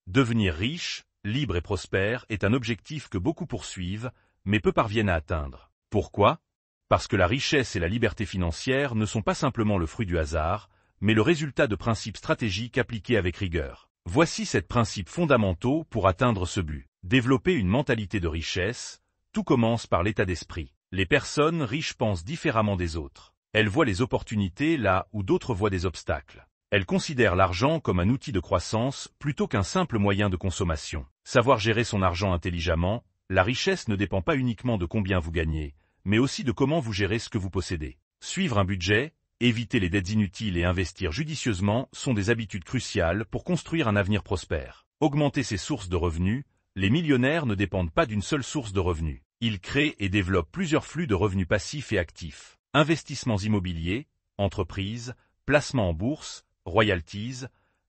Devenir riche, libre et prospère est un objectif que beaucoup poursuivent, mais peu parviennent à atteindre. Pourquoi? Parce que la richesse et la liberté financière ne sont pas simplement le fruit du hasard, mais le résultat de principes stratégiques appliqués avec rigueur. Voici 7 principes fondamentaux pour atteindre ce but. Développer une mentalité de richesse, tout commence par l'état d'esprit. Les personnes riches pensent différemment des autres. Elles voient les opportunités là où d'autres voient des obstacles. Elles considèrent l'argent comme un outil de croissance plutôt qu'un simple moyen de consommation. Savoir gérer son argent intelligemment, la richesse ne dépend pas uniquement de combien vous gagnez, mais aussi de comment vous gérez ce que vous possédez. Suivre un budget, éviter les dettes inutiles et investir judicieusement sont des habitudes cruciales pour construire un avenir prospère. Augmenter ses sources de revenus, les millionnaires ne dépendent pas d'une seule source de revenus. Ils créent et développent plusieurs flux de revenus passifs et actifs. Investissements immobiliers, entreprises, placements en bourse, royalties,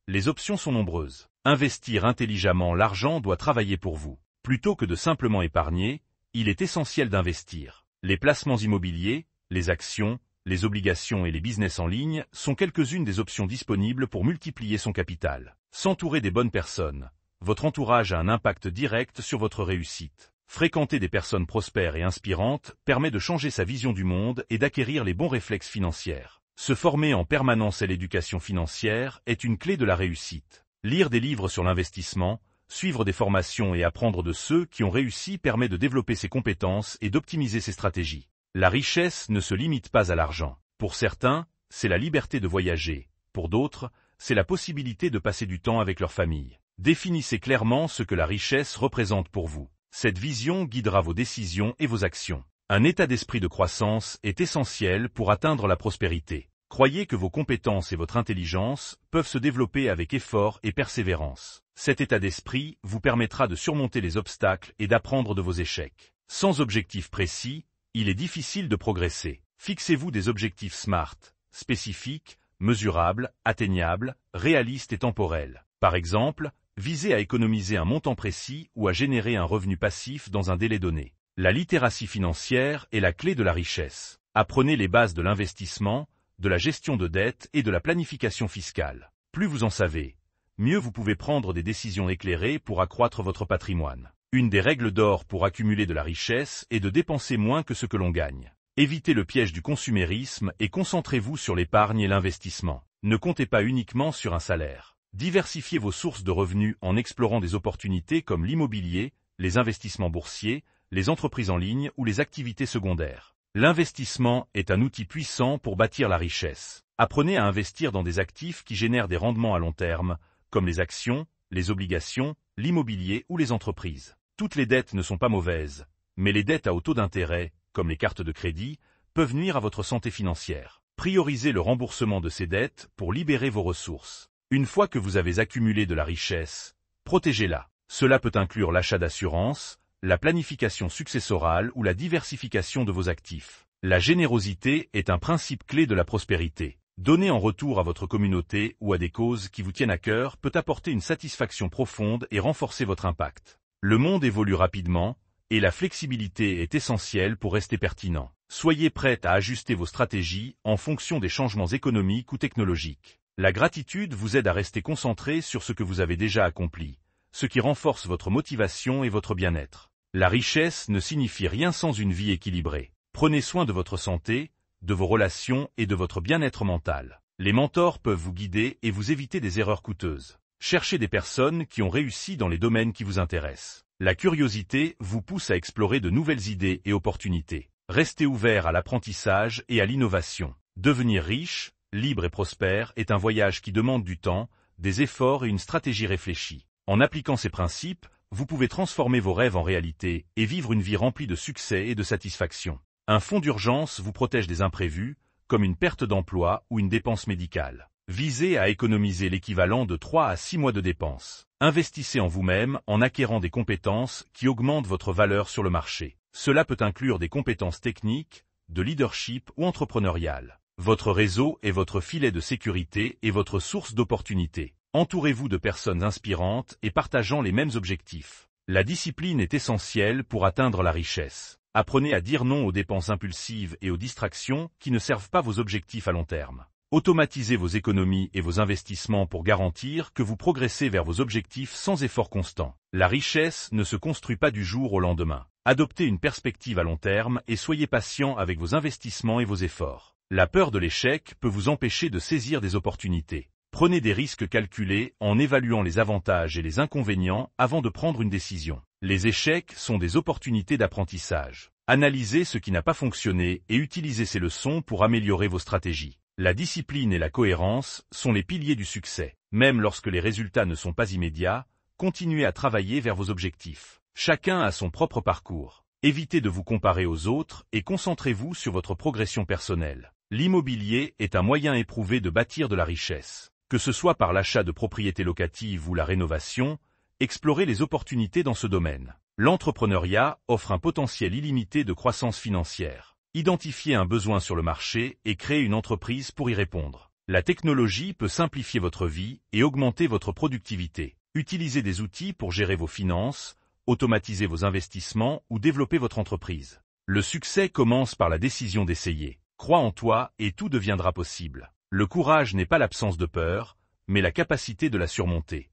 les options sont nombreuses. Investir intelligemment, l'argent doit travailler pour vous. Plutôt que de simplement épargner, il est essentiel d'investir. Les placements immobiliers, les actions, les obligations et les business en ligne sont quelques-unes des options disponibles pour multiplier son capital. S'entourer des bonnes personnes. Votre entourage a un impact direct sur votre réussite. Fréquenter des personnes prospères et inspirantes permet de changer sa vision du monde et d'acquérir les bons réflexes financiers. Se former en permanence à l'éducation financière est une clé de la réussite. Lire des livres sur l'investissement, suivre des formations et apprendre de ceux qui ont réussi permet de développer ses compétences et d'optimiser ses stratégies. La richesse ne se limite pas à l'argent. Pour certains, c'est la liberté de voyager. Pour d'autres, c'est la possibilité de passer du temps avec leur famille. Définissez clairement ce que la richesse représente pour vous. Cette vision guidera vos décisions et vos actions. Un état d'esprit de croissance est essentiel pour atteindre la prospérité. Croyez que vos compétences et votre intelligence peuvent se développer avec effort et persévérance. Cet état d'esprit vous permettra de surmonter les obstacles et d'apprendre de vos échecs. Sans objectif précis, il est difficile de progresser. Fixez-vous des objectifs SMART, spécifiques, mesurables, atteignables, réalistes et temporels. Par exemple, visez à économiser un montant précis ou à générer un revenu passif dans un délai donné. La littératie financière est la clé de la richesse. Apprenez les bases de l'investissement, de la gestion de dettes et de la planification fiscale. Plus vous en savez, mieux vous pouvez prendre des décisions éclairées pour accroître votre patrimoine. Une des règles d'or pour accumuler de la richesse est de dépenser moins que ce que l'on gagne. Évitez le piège du consumérisme et concentrez-vous sur l'épargne et l'investissement. Ne comptez pas uniquement sur un salaire. Diversifiez vos sources de revenus en explorant des opportunités comme l'immobilier, les investissements boursiers, les entreprises en ligne ou les activités secondaires. L'investissement est un outil puissant pour bâtir la richesse. Apprenez à investir dans des actifs qui génèrent des rendements à long terme, comme les actions, les obligations, l'immobilier ou les entreprises. Toutes les dettes ne sont pas mauvaises, mais les dettes à haut taux d'intérêt, comme les cartes de crédit, peuvent nuire à votre santé financière. Priorisez le remboursement de ces dettes pour libérer vos ressources. Une fois que vous avez accumulé de la richesse, protégez-la. Cela peut inclure l'achat d'assurances, la planification successorale ou la diversification de vos actifs. La générosité est un principe clé de la prospérité. Donner en retour à votre communauté ou à des causes qui vous tiennent à cœur peut apporter une satisfaction profonde et renforcer votre impact. Le monde évolue rapidement, et la flexibilité est essentielle pour rester pertinent. Soyez prêt à ajuster vos stratégies en fonction des changements économiques ou technologiques. La gratitude vous aide à rester concentré sur ce que vous avez déjà accompli, ce qui renforce votre motivation et votre bien-être. La richesse ne signifie rien sans une vie équilibrée. Prenez soin de votre santé, de vos relations et de votre bien-être mental. Les mentors peuvent vous guider et vous éviter des erreurs coûteuses. Cherchez des personnes qui ont réussi dans les domaines qui vous intéressent. La curiosité vous pousse à explorer de nouvelles idées et opportunités. Restez ouvert à l'apprentissage et à l'innovation. Devenir riche, libre et prospère est un voyage qui demande du temps, des efforts et une stratégie réfléchie. En appliquant ces principes, vous pouvez transformer vos rêves en réalité et vivre une vie remplie de succès et de satisfaction. Un fonds d'urgence vous protège des imprévus, comme une perte d'emploi ou une dépense médicale. Visez à économiser l'équivalent de 3 à 6 mois de dépenses. Investissez en vous-même en acquérant des compétences qui augmentent votre valeur sur le marché. Cela peut inclure des compétences techniques, de leadership ou entrepreneuriales. Votre réseau est votre filet de sécurité et votre source d'opportunités. Entourez-vous de personnes inspirantes et partageant les mêmes objectifs. La discipline est essentielle pour atteindre la richesse. Apprenez à dire non aux dépenses impulsives et aux distractions qui ne servent pas vos objectifs à long terme. Automatisez vos économies et vos investissements pour garantir que vous progressez vers vos objectifs sans effort constant. La richesse ne se construit pas du jour au lendemain. Adoptez une perspective à long terme et soyez patient avec vos investissements et vos efforts. La peur de l'échec peut vous empêcher de saisir des opportunités. Prenez des risques calculés en évaluant les avantages et les inconvénients avant de prendre une décision. Les échecs sont des opportunités d'apprentissage. Analysez ce qui n'a pas fonctionné et utilisez ces leçons pour améliorer vos stratégies. La discipline et la cohérence sont les piliers du succès. Même lorsque les résultats ne sont pas immédiats, continuez à travailler vers vos objectifs. Chacun a son propre parcours. Évitez de vous comparer aux autres et concentrez-vous sur votre progression personnelle. L'immobilier est un moyen éprouvé de bâtir de la richesse. Que ce soit par l'achat de propriétés locatives ou la rénovation, explorez les opportunités dans ce domaine. L'entrepreneuriat offre un potentiel illimité de croissance financière. Identifiez un besoin sur le marché et créez une entreprise pour y répondre. La technologie peut simplifier votre vie et augmenter votre productivité. Utilisez des outils pour gérer vos finances, automatiser vos investissements ou développer votre entreprise. Le succès commence par la décision d'essayer. Crois en toi et tout deviendra possible. Le courage n'est pas l'absence de peur, mais la capacité de la surmonter.